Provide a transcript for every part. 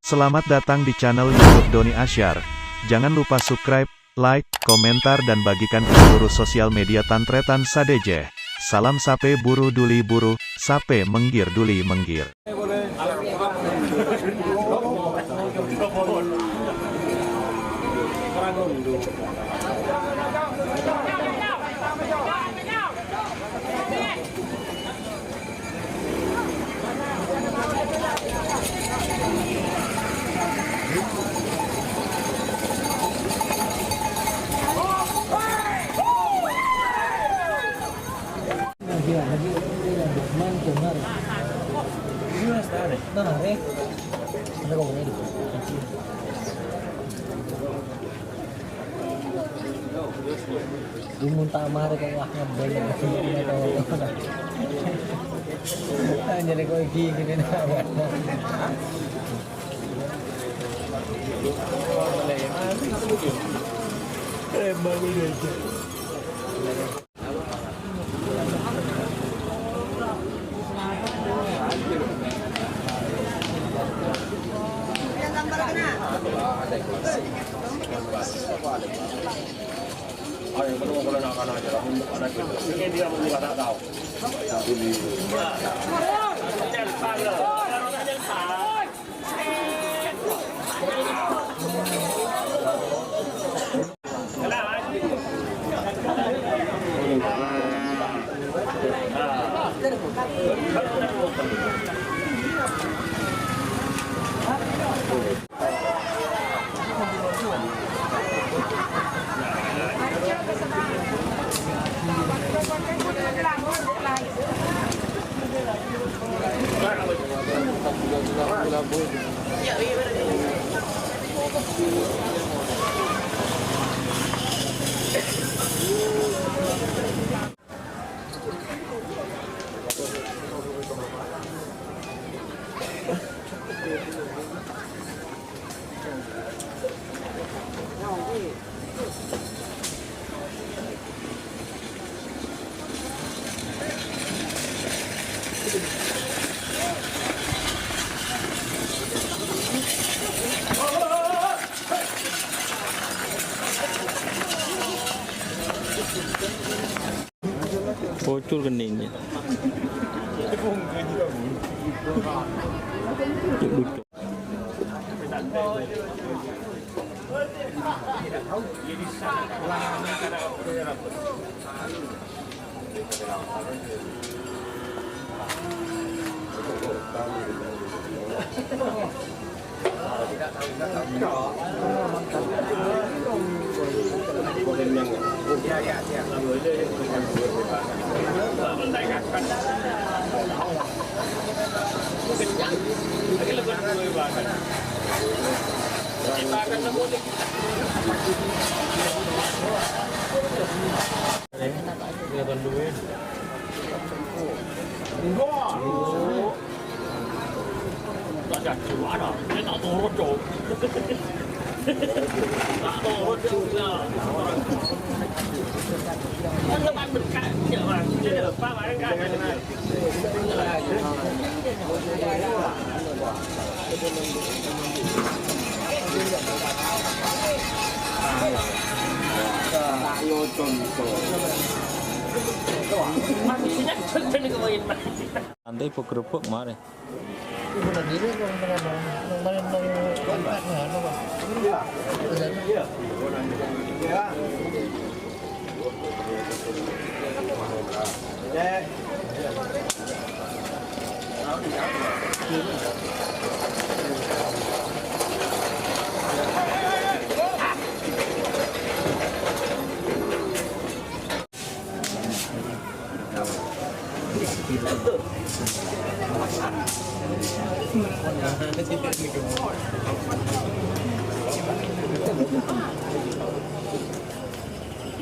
Selamat datang di channel YouTube Doni Asyar. Jangan lupa subscribe, like, komentar dan bagikan ke seluruh sosial media Tantretan Sadejeh. Salam sape buru duli buru, sape menggir duli menggir. Dimunta amare kaya ngabel jadi kok iki gini na. Ayo, kalau nak aja lah, anak itu. Ini dia mau tak tahu. Bocor keningnya. Lucu. Nanti pokok kemarin. Ibu lagi ni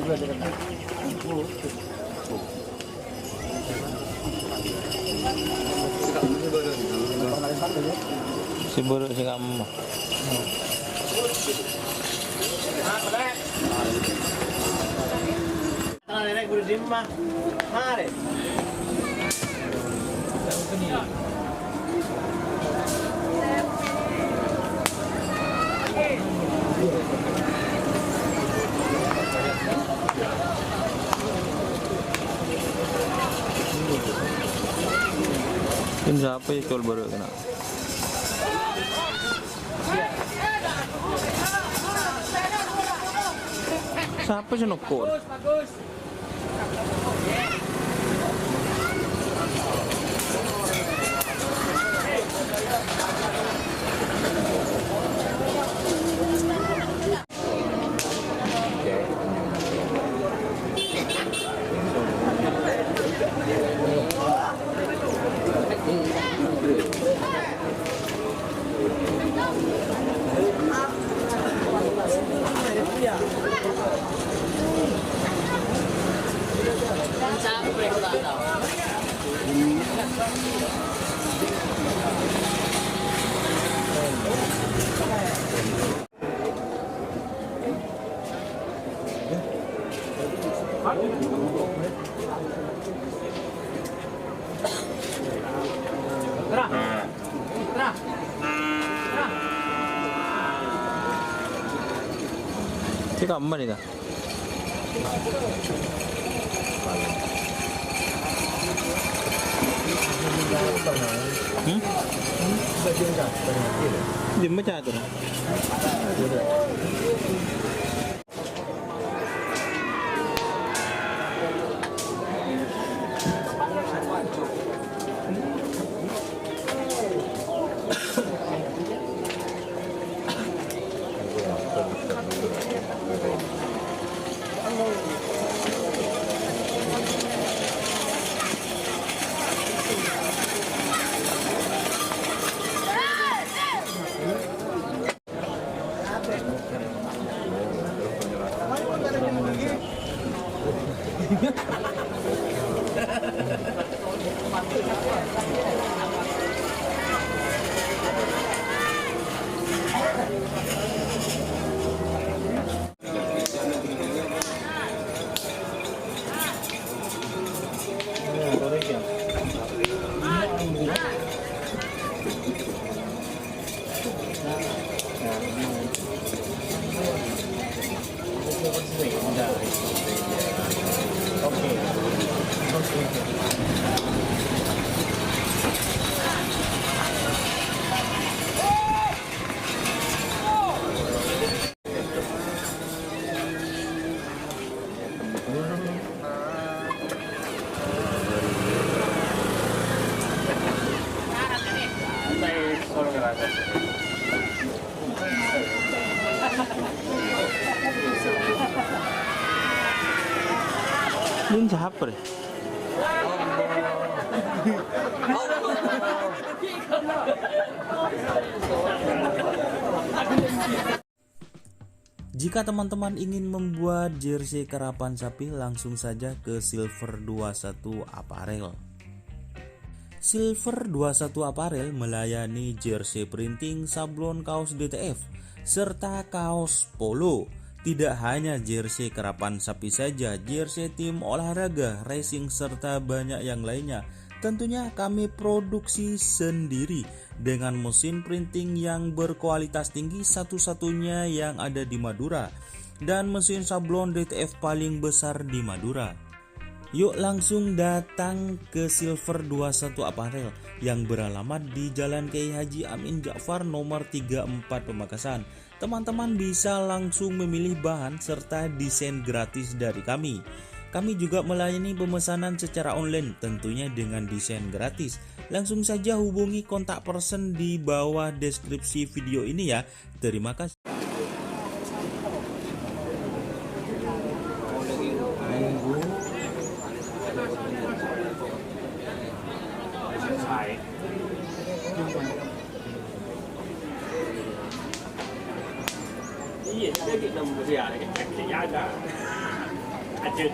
juga dekat. Si buruk si kamu. Nenek guru di rumah. Mari. Ini siapa ya col buruk kena? Siapa sih nukul? Si kamu nih dah. Di mana tu? Ini siapa deh? Jika teman-teman ingin membuat jersey karapan sapi, langsung saja ke Silver 21 Apparel. Silver 21 Apparel melayani jersey printing, sablon kaos DTF, serta kaos polo. Tidak hanya jersey karapan sapi saja, jersey tim olahraga, racing, serta banyak yang lainnya. Tentunya kami produksi sendiri dengan mesin printing yang berkualitas tinggi, satu-satunya yang ada di Madura, dan mesin sablon DTF paling besar di Madura. Yuk langsung datang ke Silver 21 Apparel yang beralamat di Jalan Kiai Haji Amin Ja'far nomor 34 Pamekasan. Teman-teman bisa langsung memilih bahan serta desain gratis dari kami. Kami juga melayani pemesanan secara online, tentunya dengan desain gratis. Langsung saja hubungi kontak person di bawah deskripsi video ini ya. Terima kasih. Iya, dia kita mau siapa? Kita jaga. Aja.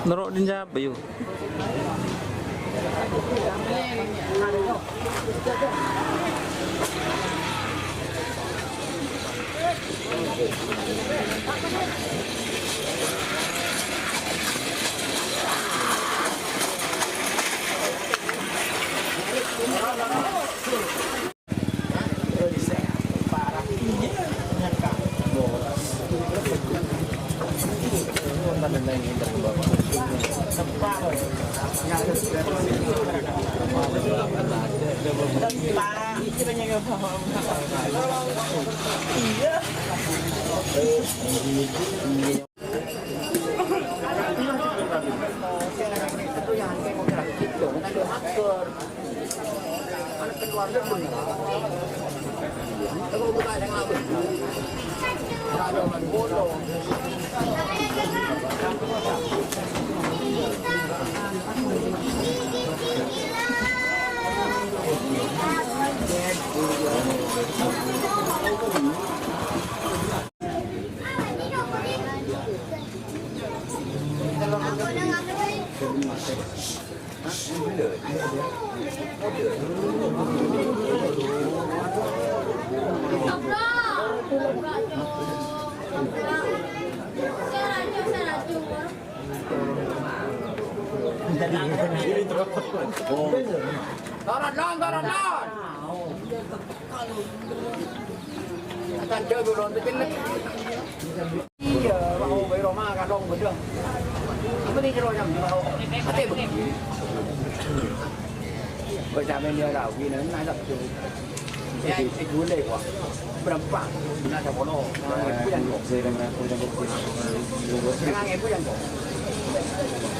Narok din siapa yuk? Akan chơi vừa rồi tôi tính giờ vào với Roma cả đông vẫn được. Không đi cho rồi nhầm vào. Có thể bây giờ bên đây là vì nó nãy lập từ cái cuốn này quá berapa nãy là bono cái yang kok saya dengan yang kok jangan yang yang kok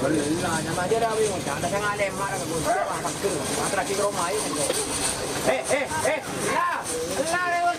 kalau nãy mà dia dah bilang jangan jangan lem marah aku apa tu matra kira rumah ini lah lah